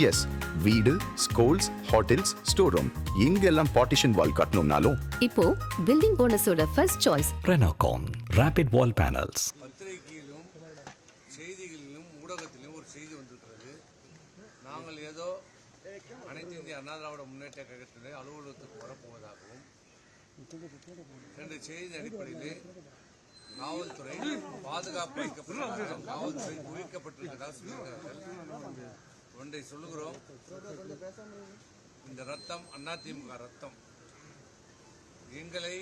S, வீடு, schools, hotels, store room இங்கெல்லாம் partition wall கட்டணும்னாலும் இப்போ பில்டிங் போனஸோட first choice Renocon Rapid Wall Panels. பத்திரிகையிலும் செய்திகளிலும் ஊடகத்திலும் ஒரு செய்தி வந்திருக்கிறது. நாங்கள் ஏதோ அனைத்து இந்திய அண்ணா திராவிட முன்னேற்ற கழகத்திலே அலுவலகத்துக்கு வரப்போவதாகவும் என்ற செய்தியின் அடிப்படையிலே காவல்துறை பாதுகாப்பு அளிக்கப்பட்டதாக காவல்துறை குவிக்கப்பட்டிருக்கிறதாக சொல்லியிருக்கிறார்கள். ஒன்றை சொல்லுகிறோம், இந்த ரத்தம் அதிமுக ரத்தம். எங்களை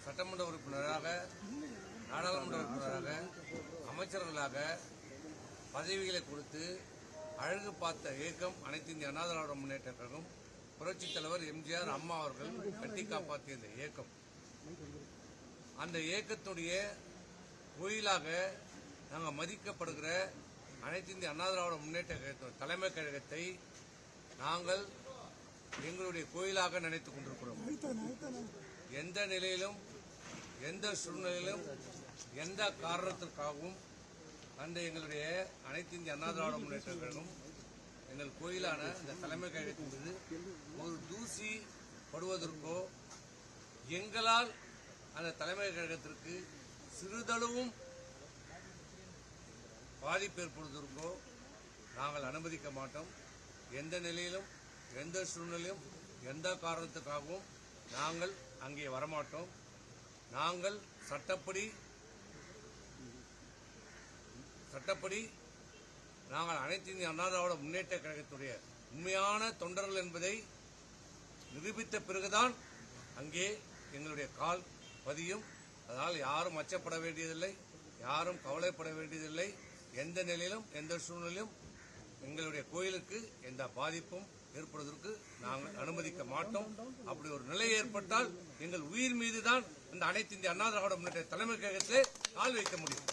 சட்டமன்ற உறுப்பினராக, நாடாளுமன்ற உறுப்பினராக, அமைச்சர்களாக பதவிகளை கொடுத்து அழகு பார்த்த இயக்கம் அனைத்து இந்திய அண்ணா திராவிட முன்னேற்ற கழகம். புரட்சித் தலைவர் எம்ஜிஆர் அம்மா அவர்கள் கட்டி காப்பாற்றிய இந்த இயக்கம், அந்த இயக்கத்துடைய கோயிலாக நாங்கள் மதிக்கப்படுகிற அனைத்து இந்திய அண்ணா திராவிட முன்னேற்ற கழகத்தின் தலைமை கழகத்தை நாங்கள் எங்களுடைய கோயிலாக நினைத்துக் கொண்டிருக்கிறோம். எந்த நிலையிலும், எந்த சூழ்நிலையிலும், எந்த காரணத்திற்காகவும் அந்த எங்களுடைய அனைத்து இந்திய அண்ணா திராவிட முன்னேற்ற கழகம் எங்கள் கோயிலான இந்த தலைமை கழகத்தின் மீது ஒரு தூசி படுவதற்கோ, எங்களால் அந்த தலைமை கழகத்திற்கு சிறிதளவும் பாதிப்பு ஏற்படுவதற்கோ நாங்கள் அனுமதிக்க மாட்டோம். எந்த நிலையிலும், எந்த சூழ்நிலையும், எந்த காரணத்துக்காகவும் நாங்கள் அங்கே வரமாட்டோம். நாங்கள் சட்டப்படி நாங்கள் அனைத்து இந்திய அண்ணா திராவிட முன்னேற்ற கழகத்துடைய உண்மையான தொண்டர்கள் என்பதை நிரூபித்த பிறகுதான் அங்கே எங்களுடைய கால் பதியும். அதனால் யாரும் அச்சப்பட வேண்டியதில்லை, யாரும் கவலைப்பட வேண்டியதில்லை. எந்த நிலையிலும், எந்த சூழ்நிலையும் எங்களுடைய கோயிலுக்கு எந்த பாதிப்பும் ஏற்படுவதற்கு நாங்கள் அனுமதிக்க மாட்டோம். அப்படி ஒரு நிலை ஏற்பட்டால் எங்கள் உயிர் மீதுதான் இந்த அனைத்து இந்திய அண்ணா திராவிட முன்னேற்ற தலைமை கழகத்திலே கால் வைக்க முடியும்.